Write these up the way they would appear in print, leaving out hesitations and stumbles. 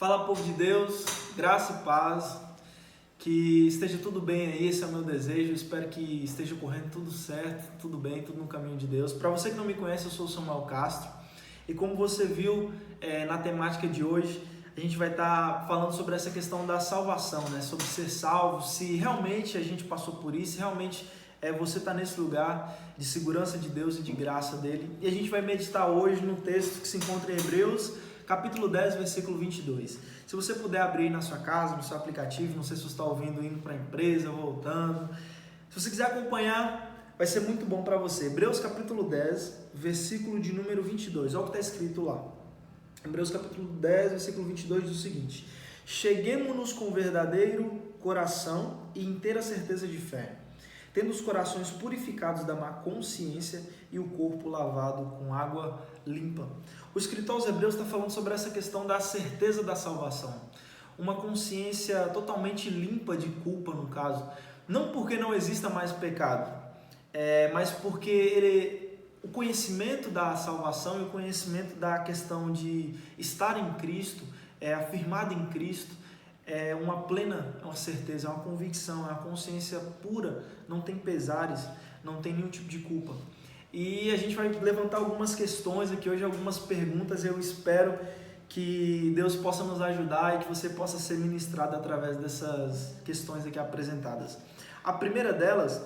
Fala, povo de Deus, graça e paz, que esteja tudo bem aí, esse é o meu desejo. Espero que esteja correndo tudo certo, tudo bem, tudo no caminho de Deus. Para você que não me conhece, eu sou o Samuel Castro e como você viu na temática de hoje, a gente vai estar falando sobre essa questão da salvação, né? Sobre ser salvo, se realmente a gente passou por isso, se realmente você está nesse lugar de segurança de Deus e de graça dele. E a gente vai meditar hoje no texto que se encontra em Hebreus, capítulo 10, versículo 22. Se você puder abrir na sua casa, no seu aplicativo, não sei se você está ouvindo indo para a empresa, voltando. Se você quiser acompanhar, vai ser muito bom para você. Hebreus capítulo 10, versículo de número 22. Olha o que está escrito lá. Hebreus capítulo 10, versículo 22 diz o seguinte: cheguemo-nos com verdadeiro coração e inteira certeza de fé, tendo os corações purificados da má consciência e o corpo lavado com água limpa. O escritor aos Hebreus está falando sobre essa questão da certeza da salvação. Uma consciência totalmente limpa de culpa, no caso. Não porque não exista mais pecado, mas porque o conhecimento da salvação e o conhecimento da questão de estar em Cristo, afirmado em Cristo, é uma plena, uma certeza, é uma convicção, é uma consciência pura, não tem pesares, não tem nenhum tipo de culpa. E a gente vai levantar algumas questões aqui hoje, algumas perguntas. Eu espero que Deus possa nos ajudar e que você possa ser ministrado através dessas questões aqui apresentadas. A primeira delas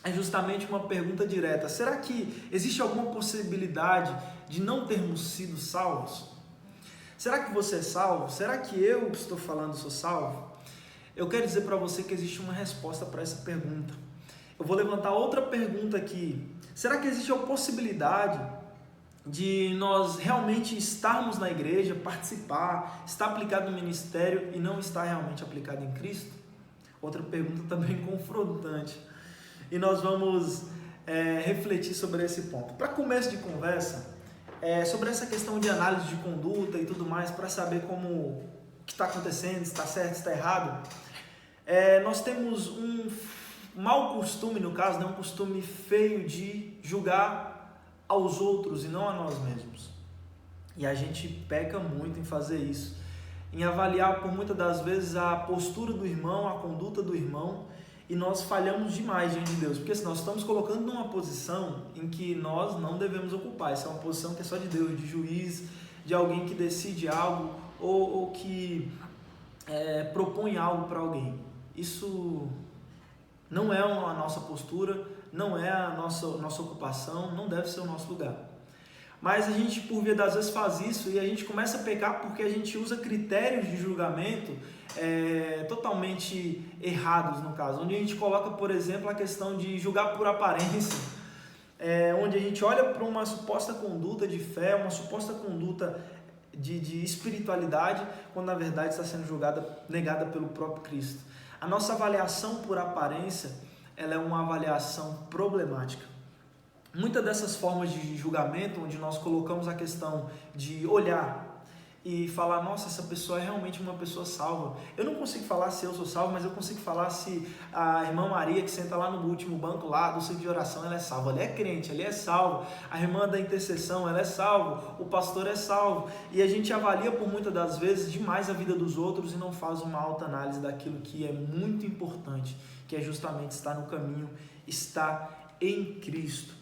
é justamente uma pergunta direta: será que existe alguma possibilidade de não termos sido salvos? Será que você é salvo? Será que eu que estou falando sou salvo? Eu quero dizer para você que existe uma resposta para essa pergunta. Eu vou levantar outra pergunta aqui. Será que existe a possibilidade de nós realmente estarmos na igreja, participar, estar aplicado no ministério e não estar realmente aplicado em Cristo? Outra pergunta também confrontante. E nós vamos refletir sobre esse ponto. Para começo de conversa, sobre essa questão de análise de conduta e tudo mais, para saber o que está acontecendo, se está certo, se está errado, nós temos um mau costume, no caso, um costume feio de julgar aos outros e não a nós mesmos. E a gente peca muito em fazer isso, em avaliar por muitas das vezes a postura do irmão, a conduta do irmão, e nós falhamos demais diante de Deus, porque nós estamos colocando numa posição em que nós não devemos ocupar. Essa é uma posição que é só de Deus, de juiz, de alguém que decide algo ou que propõe algo para alguém. Isso não é a nossa postura, não é a nossa ocupação, não deve ser o nosso lugar. Mas a gente, por via das vezes, faz isso e a gente começa a pecar porque a gente usa critérios de julgamento totalmente errados, no caso. Onde a gente coloca, por exemplo, a questão de julgar por aparência, onde a gente olha para uma suposta conduta de fé, uma suposta conduta de espiritualidade, quando na verdade está sendo negada pelo próprio Cristo. A nossa avaliação por aparência, ela é uma avaliação problemática. Muitas dessas formas de julgamento, onde nós colocamos a questão de olhar e falar: nossa, essa pessoa é realmente uma pessoa salva. Eu não consigo falar se eu sou salvo, mas eu consigo falar se a irmã Maria, que senta lá no último banco lá do centro de oração, ela é salva. Ela é crente, ela é salva. A irmã da intercessão, ela é salva. O pastor é salvo. E a gente avalia por muitas das vezes demais a vida dos outros e não faz uma autoanálise daquilo que é muito importante, que é justamente estar no caminho, estar em Cristo.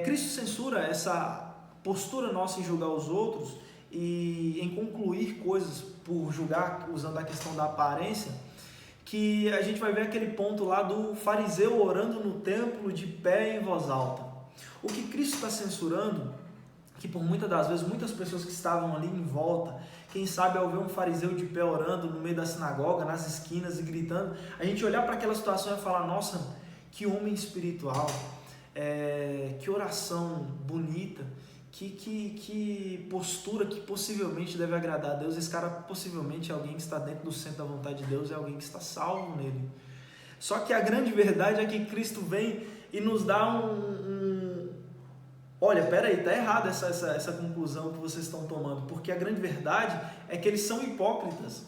Cristo censura essa postura nossa em julgar os outros e em concluir coisas por julgar, usando a questão da aparência, que a gente vai ver aquele ponto lá do fariseu orando no templo de pé em voz alta. O que Cristo está censurando, que por muitas das vezes, muitas pessoas que estavam ali em volta, quem sabe ao ver um fariseu de pé orando no meio da sinagoga, nas esquinas e gritando, a gente olhar para aquela situação e falar: nossa, que homem espiritual, que oração bonita, que postura que possivelmente deve agradar a Deus. Esse cara possivelmente é alguém que está dentro do centro da vontade de Deus, é alguém que está salvo nele. Só que a grande verdade é que Cristo vem e nos dá olha, peraí, está errada essa conclusão que vocês estão tomando, porque a grande verdade é que eles são hipócritas.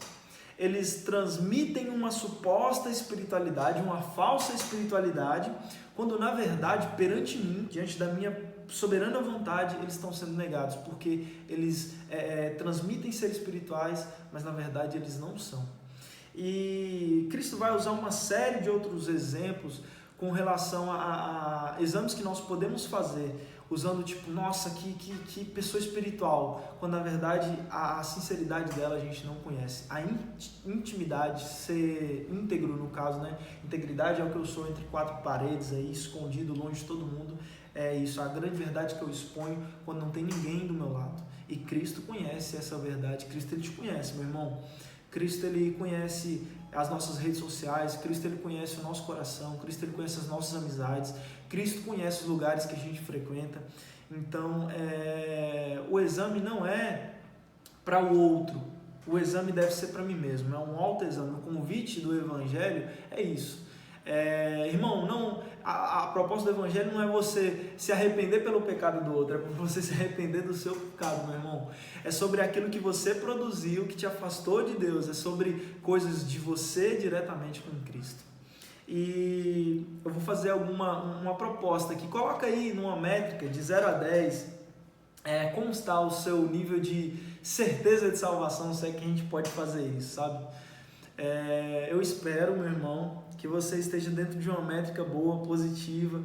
Eles transmitem uma suposta espiritualidade, uma falsa espiritualidade, quando na verdade, perante mim, diante da minha soberana vontade, eles estão sendo negados, porque eles transmitem ser espirituais, mas na verdade eles não são. E Cristo vai usar uma série de outros exemplos com relação a exames que nós podemos fazer, usando tipo, nossa, que pessoa espiritual, quando na verdade a sinceridade dela a gente não conhece. A intimidade, ser íntegro no caso, né? Integridade é o que eu sou entre quatro paredes, aí, escondido, longe de todo mundo, é isso, a grande verdade que eu exponho quando não tem ninguém do meu lado. E Cristo conhece essa verdade, Cristo ele te conhece, meu irmão. Cristo ele conhece as nossas redes sociais, Cristo ele conhece o nosso coração, Cristo ele conhece as nossas amizades, Cristo conhece os lugares que a gente frequenta. Então, o exame não é para o outro, o exame deve ser para mim mesmo, é um autoexame. O convite do Evangelho é isso. Irmão, não, a proposta do Evangelho não é você se arrepender pelo pecado do outro, é para você se arrepender do seu pecado, meu irmão. É sobre aquilo que você produziu, que te afastou de Deus, é sobre coisas de você diretamente com Cristo. E eu vou fazer uma proposta aqui, coloca aí numa métrica de 0 a 10, como está o seu nível de certeza de salvação, se é que a gente pode fazer isso, sabe? Eu espero, meu irmão, que você esteja dentro de uma métrica boa, positiva,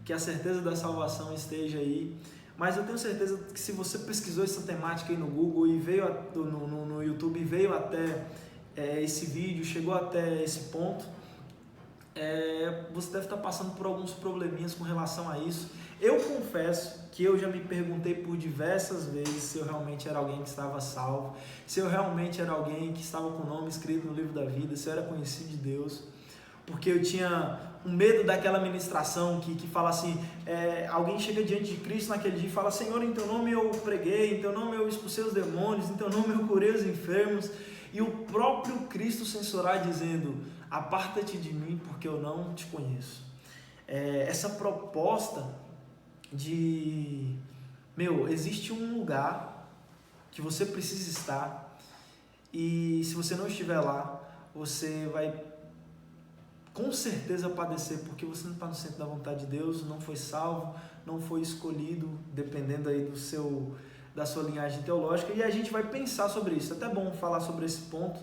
que a certeza da salvação esteja aí. Mas eu tenho certeza que se você pesquisou essa temática aí no Google e veio no YouTube e veio até esse vídeo, chegou até esse ponto, você deve estar passando por alguns probleminhas com relação a isso. Eu confesso que eu já me perguntei por diversas vezes se eu realmente era alguém que estava salvo, se eu realmente era alguém que estava com o nome escrito no livro da vida, se eu era conhecido de Deus, porque eu tinha um medo daquela ministração que fala assim, alguém chega diante de Cristo naquele dia e fala: Senhor, em teu nome eu preguei, em teu nome eu expulsei os demônios, em teu nome eu curei os enfermos, e o próprio Cristo censurar dizendo: aparta-te de mim porque eu não te conheço. Essa proposta de, existe um lugar que você precisa estar, e se você não estiver lá, você vai com certeza padecer, porque você não está no centro da vontade de Deus, não foi salvo, não foi escolhido, dependendo aí da sua linhagem teológica, e a gente vai pensar sobre isso. É até bom falar sobre esse ponto.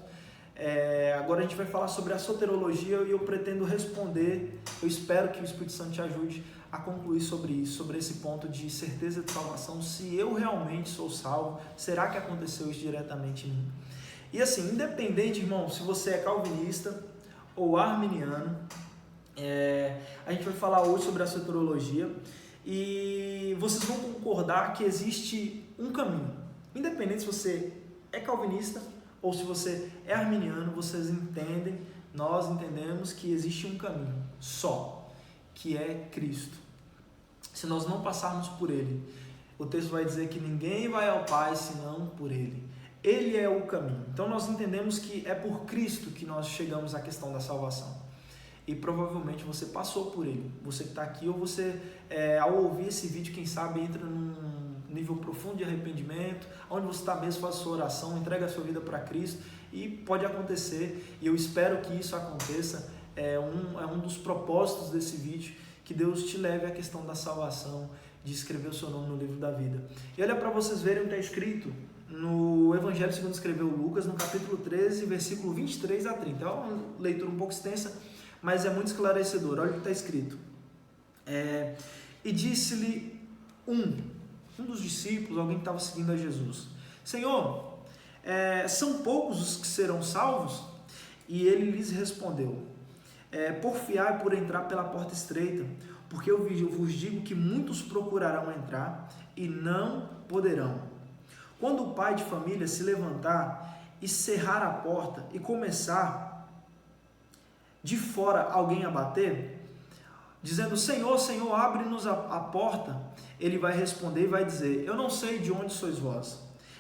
Agora a gente vai falar sobre a soterologia e eu pretendo responder, eu espero que o Espírito Santo te ajude a concluir sobre isso, sobre esse ponto de certeza de salvação, se eu realmente sou salvo, será que aconteceu isso diretamente em mim? E assim, independente, irmão, se você é calvinista ou arminiano, a gente vai falar hoje sobre a soterologia e vocês vão concordar que existe um caminho, independente se você é calvinista ou se você é arminiano, nós entendemos que existe um caminho só, que é Cristo. Se nós não passarmos por Ele, o texto vai dizer que ninguém vai ao Pai senão por Ele. Ele é o caminho. Então nós entendemos que é por Cristo que nós chegamos à questão da salvação. E provavelmente você passou por Ele. Você que está aqui, ou você, ao ouvir esse vídeo, quem sabe entra num nível profundo de arrependimento, onde você está mesmo, faz sua oração, entrega a sua vida para Cristo, e pode acontecer, e eu espero que isso aconteça, é um dos propósitos desse vídeo, que Deus te leve à questão da salvação, de escrever o seu nome no livro da vida. E olha para vocês verem o que está escrito no Evangelho segundo escreveu Lucas, no capítulo 13, versículo 23 a 30. É uma leitura um pouco extensa, mas é muito esclarecedora. Olha o que está escrito. E disse-lhe um dos discípulos, alguém que estava seguindo a Jesus: Senhor, são poucos os que serão salvos? E ele lhes respondeu: porfiai por entrar pela porta estreita, porque eu vos digo que muitos procurarão entrar e não poderão. Quando o pai de família se levantar e cerrar a porta e começar de fora alguém a bater, dizendo: Senhor, Senhor, abre-nos a porta, ele vai responder e vai dizer: eu não sei de onde sois vós.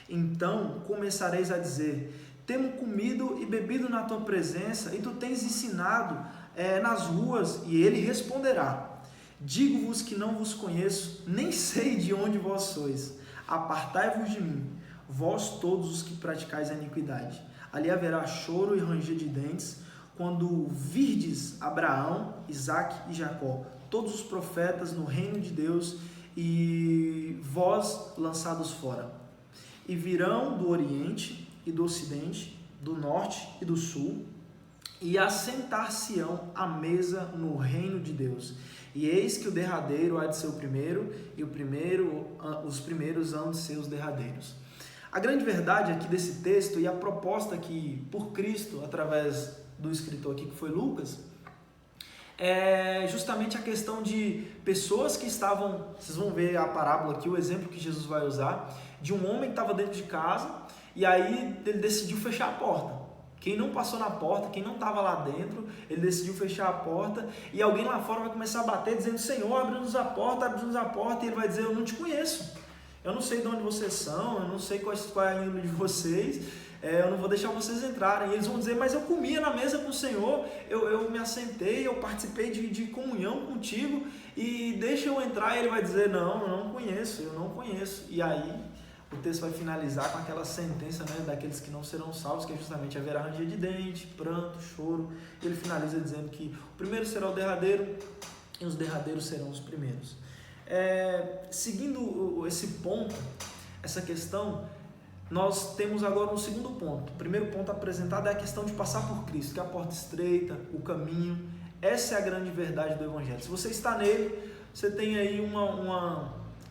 Então começareis a dizer: temos comido e bebido na tua presença, e tu tens ensinado nas ruas. E ele responderá: digo-vos que não vos conheço, nem sei de onde vós sois. Apartai-vos de mim, vós todos os que praticais a iniquidade. Ali haverá choro e ranger de dentes, quando virdes Abraão, Isaque e Jacó, todos os profetas no reino de Deus, e vós lançados fora. E virão do Oriente e do Ocidente, do Norte e do Sul, e assentar-se-ão à mesa no reino de Deus. E eis que o derradeiro há de ser o primeiro, e os primeiros hão de ser os derradeiros. A grande verdade aqui desse texto, e a proposta aqui por Cristo, através do escritor aqui que foi Lucas, é justamente a questão de pessoas que estavam, vocês vão ver a parábola aqui, o exemplo que Jesus vai usar, de um homem que estava dentro de casa, e aí ele decidiu fechar a porta. Quem não passou na porta, quem não estava lá dentro, ele decidiu fechar a porta, e alguém lá fora vai começar a bater, dizendo, Senhor, abre-nos a porta, e ele vai dizer, eu não te conheço, eu não sei de onde vocês são, eu não sei qual é a índole de vocês, eu não vou deixar vocês entrarem. E eles vão dizer, mas eu comia na mesa com o Senhor, eu me assentei, eu participei de comunhão contigo, e deixa eu entrar. E ele vai dizer, não, eu não conheço. E aí o texto vai finalizar com aquela sentença, né, daqueles que não serão salvos, que é justamente haverá ranger de dente, pranto, choro. E ele finaliza dizendo que o primeiro será o derradeiro e os derradeiros serão os primeiros. Seguindo esse ponto, essa questão, nós temos agora um segundo ponto. O primeiro ponto apresentado é a questão de passar por Cristo, que é a porta estreita, o caminho. Essa é a grande verdade do Evangelho. Se você está nele, você tem aí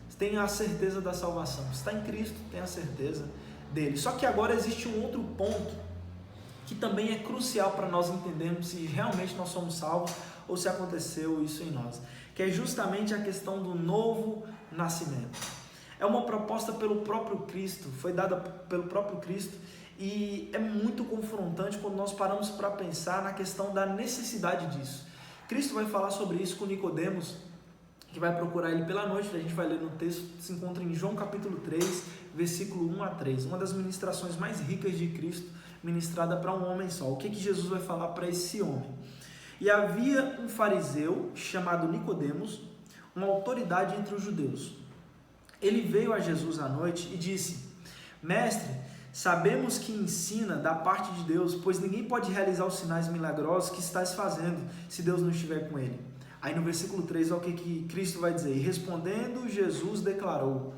você tem a certeza da salvação. Você está em Cristo, tem a certeza dele. Só que agora existe um outro ponto que também é crucial para nós entendermos se realmente nós somos salvos ou se aconteceu isso em nós, que é justamente a questão do novo nascimento. É uma proposta pelo próprio Cristo, foi dada pelo próprio Cristo, e é muito confrontante quando nós paramos para pensar na questão da necessidade disso. Cristo vai falar sobre isso com Nicodemos, que vai procurar ele pela noite. A gente vai ler no texto, se encontra em João capítulo 3, versículo 1 a 3, uma das ministrações mais ricas de Cristo, ministrada para um homem só. O que Jesus vai falar para esse homem? E havia um fariseu chamado Nicodemos, uma autoridade entre os judeus. Ele veio a Jesus à noite e disse, Mestre, sabemos que ensina da parte de Deus, pois ninguém pode realizar os sinais milagrosos que estás fazendo, se Deus não estiver com ele. Aí no versículo 3, olha o que Cristo vai dizer. E respondendo, Jesus declarou,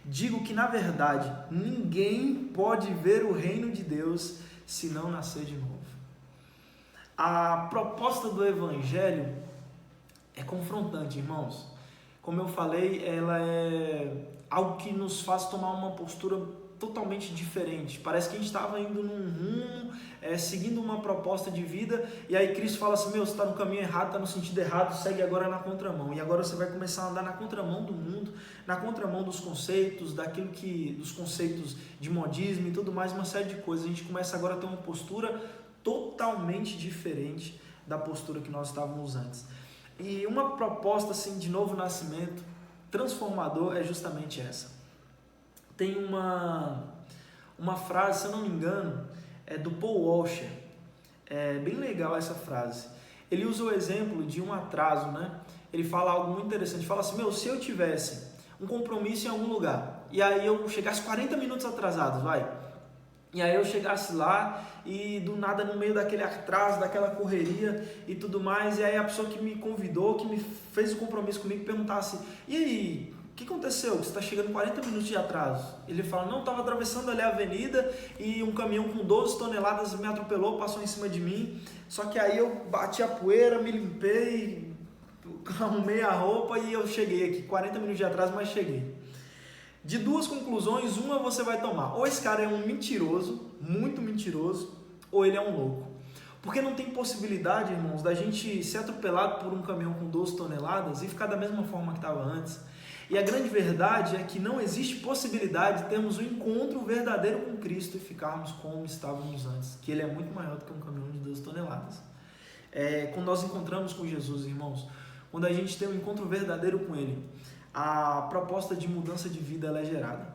digo que na verdade, ninguém pode ver o reino de Deus se não nascer de novo. A proposta do Evangelho é confrontante, irmãos. Como eu falei, ela é algo que nos faz tomar uma postura totalmente diferente. Parece que a gente estava indo num rumo, seguindo uma proposta de vida, e aí Cristo fala assim, você está no caminho errado, está no sentido errado, segue agora na contramão. E agora você vai começar a andar na contramão do mundo, na contramão dos conceitos, dos conceitos de modismo e tudo mais, uma série de coisas. A gente começa agora a ter uma postura totalmente diferente da postura que nós estávamos antes. E uma proposta assim de novo nascimento transformador é justamente essa. Tem uma frase, se eu não me engano, é do Paul Washer. É bem legal essa frase. Ele usa o exemplo de um atraso, né? Ele fala algo muito interessante. Fala assim, se eu tivesse um compromisso em algum lugar e aí eu chegasse 40 minutos atrasado, e aí eu chegasse lá e do nada no meio daquele atraso, daquela correria e tudo mais, e aí a pessoa que me convidou, que me fez o compromisso comigo, perguntasse, e aí, o que aconteceu? Você está chegando 40 minutos de atraso. Ele fala, não, estava atravessando ali a avenida e um caminhão com 12 toneladas me atropelou, passou em cima de mim, só que aí eu bati a poeira, me limpei, arrumei a roupa e eu cheguei aqui, 40 minutos de atraso, mas cheguei. De duas conclusões, uma você vai tomar. Ou esse cara é um mentiroso, muito mentiroso, ou ele é um louco. Porque não tem possibilidade, irmãos, da gente ser atropelado por um caminhão com 12 toneladas e ficar da mesma forma que estava antes. E a grande verdade é que não existe possibilidade de termos um encontro verdadeiro com Cristo e ficarmos como estávamos antes. Que Ele é muito maior do que um caminhão de 12 toneladas. Quando nós encontramos com Jesus, irmãos, quando a gente tem um encontro verdadeiro com Ele, a proposta de mudança de vida ela é gerada.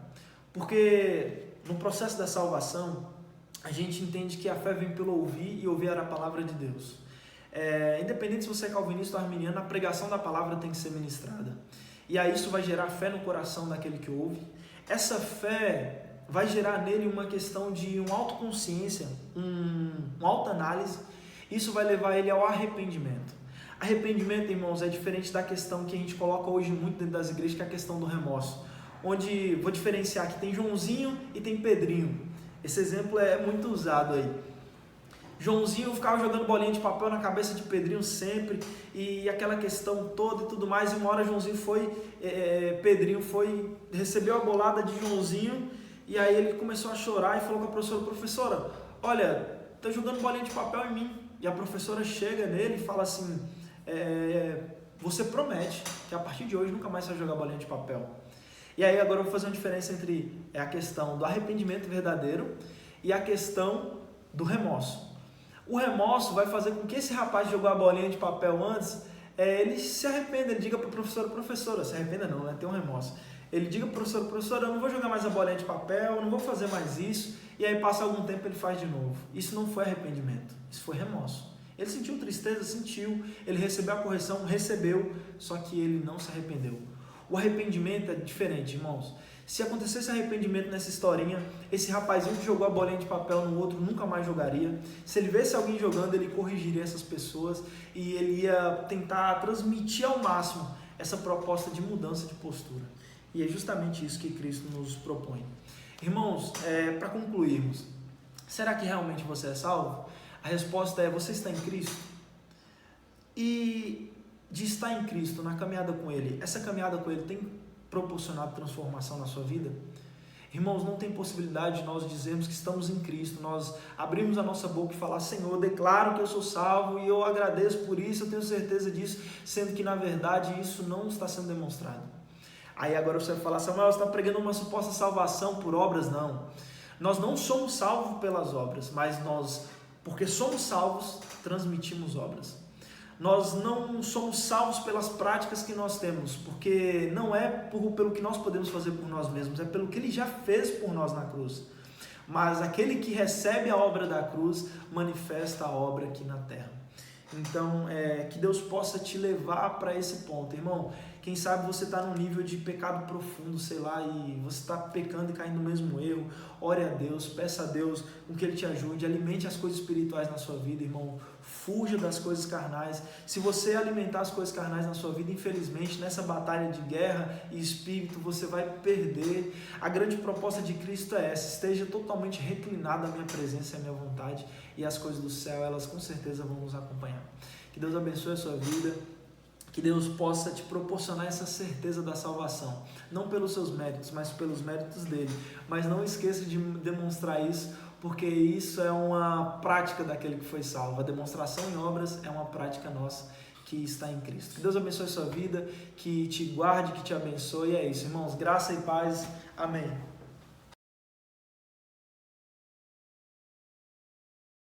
Porque no processo da salvação, a gente entende que a fé vem pelo ouvir e ouvir a palavra de Deus. Independente se você é calvinista ou arminiano, a pregação da palavra tem que ser ministrada. E aí isso vai gerar fé no coração daquele que ouve. Essa fé vai gerar nele uma questão de uma autoconsciência, uma autoanálise. Isso vai levar ele ao arrependimento. Arrependimento, irmãos, é diferente da questão que a gente coloca hoje muito dentro das igrejas, que é a questão do remorso. Onde, vou diferenciar que tem Joãozinho e tem Pedrinho. Esse exemplo é muito usado aí. Joãozinho ficava jogando bolinha de papel na cabeça de Pedrinho sempre, e aquela questão toda e tudo mais, e uma hora Pedrinho recebeu a bolada de Joãozinho, e aí ele começou a chorar e falou com a professora, olha, tá jogando bolinha de papel em mim. E a professora chega nele e fala assim, você promete que a partir de hoje nunca mais vai jogar bolinha de papel. E aí agora eu vou fazer uma diferença entre a questão do arrependimento verdadeiro e a questão do remorso. O remorso vai fazer com que esse rapaz que jogou a bolinha de papel antes, ele se arrependa, ele diga para a professora, se arrependa não, né? Tem um remorso. Ele diga para a professora, eu não vou jogar mais a bolinha de papel, eu não vou fazer mais isso, e aí passa algum tempo ele faz de novo. Isso não foi arrependimento, isso foi remorso. Ele sentiu tristeza, sentiu, ele recebeu a correção, recebeu, só que ele não se arrependeu. O arrependimento é diferente, irmãos. Se acontecesse arrependimento nessa historinha, esse rapazinho que jogou a bolinha de papel no outro nunca mais jogaria. Se ele visse alguém jogando, ele corrigiria essas pessoas e ele ia tentar transmitir ao máximo essa proposta de mudança de postura. E é justamente isso que Cristo nos propõe. Irmãos, para concluirmos, será que realmente você é salvo? A resposta é, você está em Cristo? E de estar em Cristo, na caminhada com Ele, essa caminhada com Ele tem proporcionado transformação na sua vida? Irmãos, não tem possibilidade de nós dizermos que estamos em Cristo, nós abrimos a nossa boca e falar, Senhor, eu declaro que eu sou salvo e eu agradeço por isso, eu tenho certeza disso, sendo que na verdade isso não está sendo demonstrado. Aí agora você vai falar, Samuel, você está pregando uma suposta salvação por obras? Não. Nós não somos salvos pelas obras, mas nós, porque somos salvos, transmitimos obras. Nós não somos salvos pelas práticas que nós temos, porque não é pelo que nós podemos fazer por nós mesmos, é pelo que Ele já fez por nós na cruz. Mas aquele que recebe a obra da cruz, manifesta a obra aqui na terra. Então, que Deus possa te levar para esse ponto, irmão. Quem sabe você está num nível de pecado profundo, sei lá, e você está pecando e caindo no mesmo erro. Ore a Deus, peça a Deus com que Ele te ajude, alimente as coisas espirituais na sua vida, irmão. Fuja das coisas carnais. Se você alimentar as coisas carnais na sua vida, infelizmente, nessa batalha de guerra e espírito, você vai perder. A grande proposta de Cristo é essa: esteja totalmente reclinado à minha presença e à minha vontade, e as coisas do céu, elas com certeza vão nos acompanhar. Que Deus abençoe a sua vida. Que Deus possa te proporcionar essa certeza da salvação, não pelos seus méritos, mas pelos méritos dele. Mas não esqueça de demonstrar isso, porque isso é uma prática daquele que foi salvo. A demonstração em obras é uma prática nossa que está em Cristo. Que Deus abençoe a sua vida, que te guarde, que te abençoe. É isso, irmãos. Graça e paz. Amém.